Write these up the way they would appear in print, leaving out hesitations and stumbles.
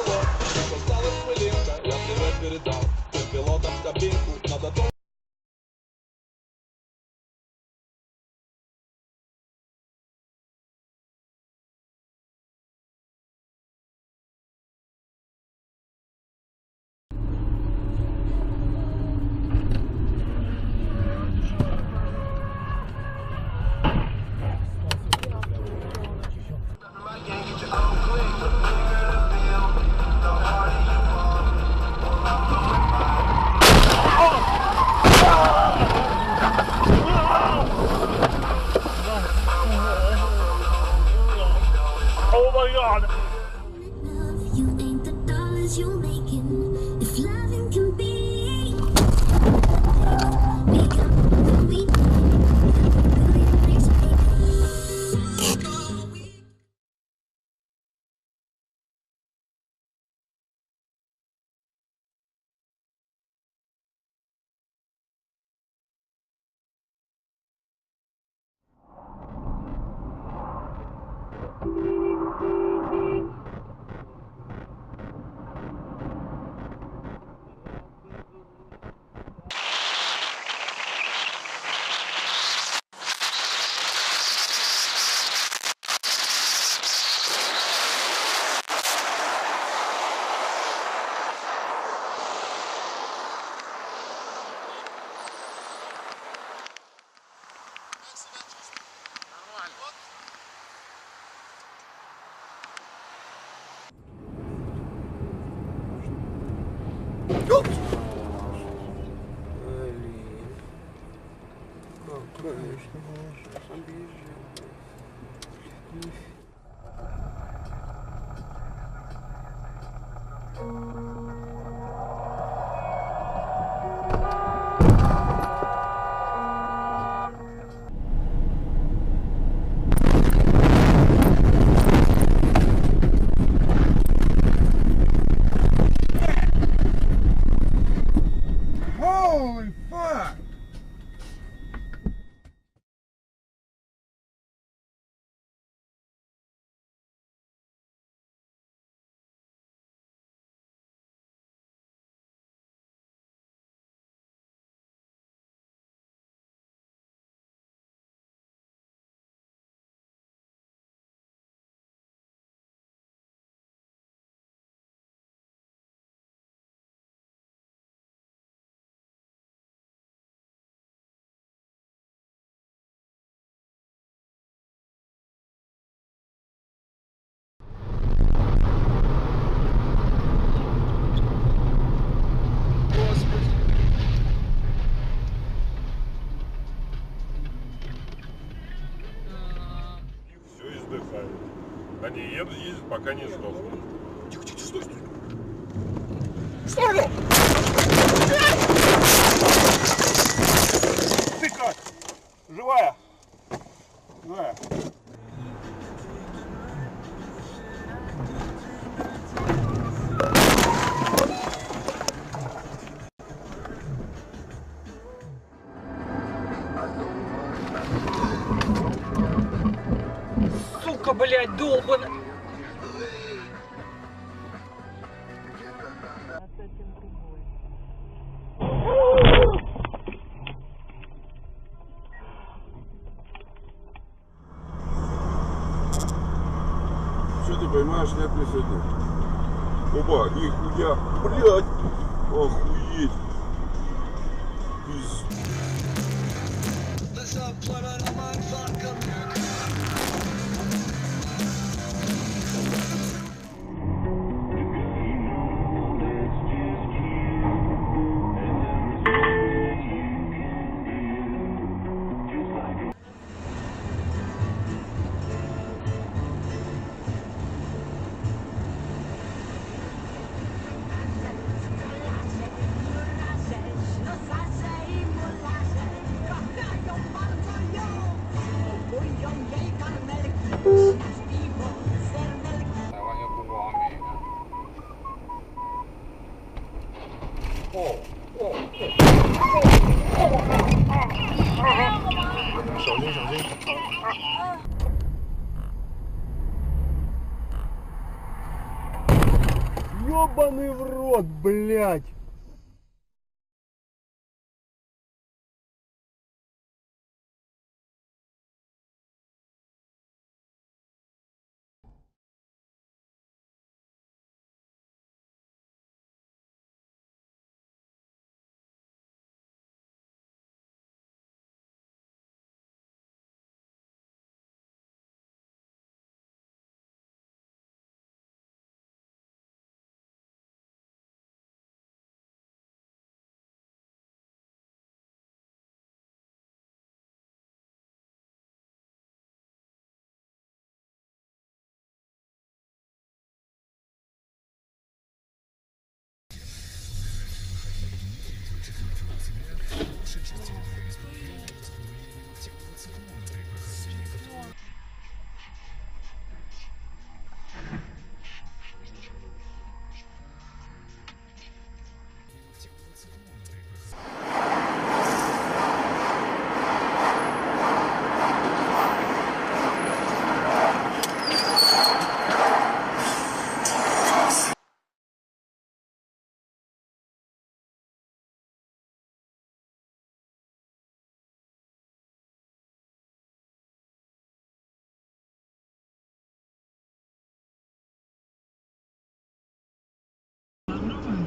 вот, осталась пылинка, я привет передал. Ты пилотом в кабинку, надо то. Oh my god! You ain't the dollars you're making. If loving can be, we come when we Конечно, можешь. Объезжай. Holy fuck! Все издыхают. Они ездят, пока не сдохнут. Тихо, тихо, стой, стой. В сторону! Ты как? Живая? Живая. Сука, блядь, долбана! Что ты поймаешь, нет ли сегодня? Оба, нихуя, блядь, охуеть. Ёбаный в рот, блядь!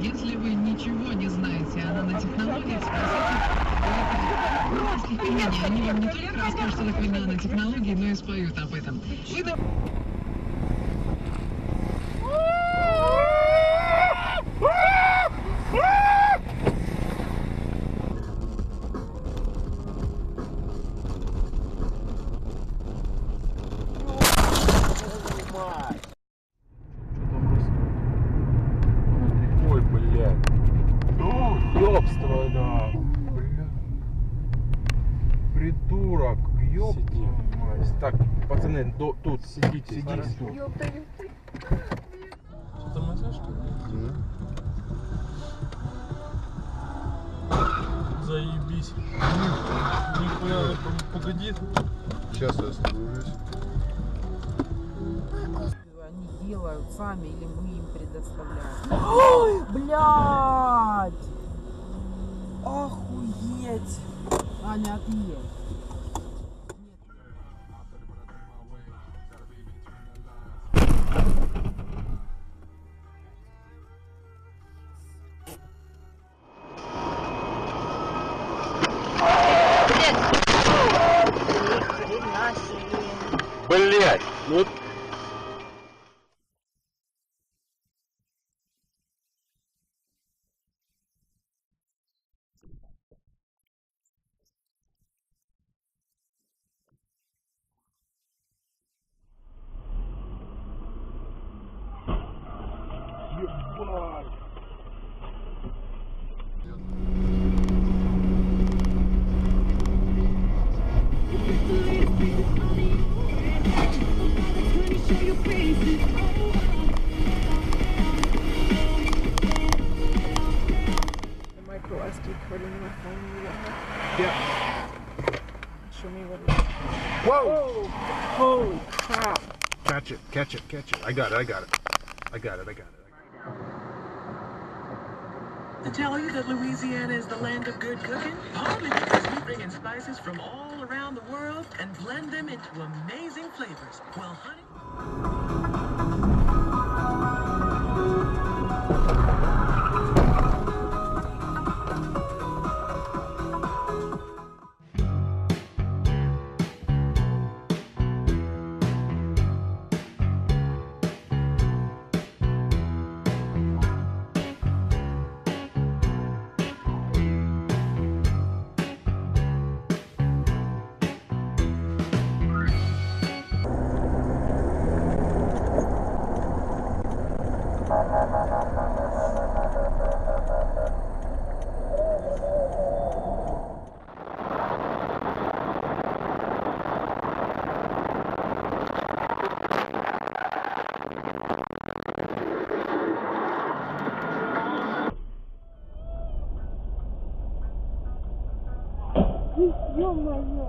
Если вы ничего не знаете о нанотехнологиях, спросите уральских пельменей. Они вам не только расскажут, что такое нанотехнологии, но и споют об этом. Ой, блядь. Ёбство, да. Бля. Придурок. Ёб. Так, пацаны, тут сидите. Тут. Что тормозишь, что ли? Заебись. Нихуя, погоди. Сейчас я остановлюсь. Они делают сами или мы им предоставляем. Ой, блядь! Охуеть! Аня, отъедь. Блять, ну ебать. Am I plastic holding my phone? Yeah. Show me what it is. Whoa! Holy crap! Catch it. I got it. To tell you that Louisiana is the land of good cooking? Only because we bring in spices from all around the world and blend them into amazing flavors. Well, honey... Ё-моё!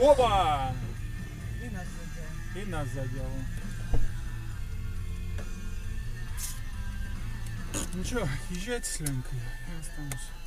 Опа! И нас задело. Ну что, езжайте с Ленькой, я останусь.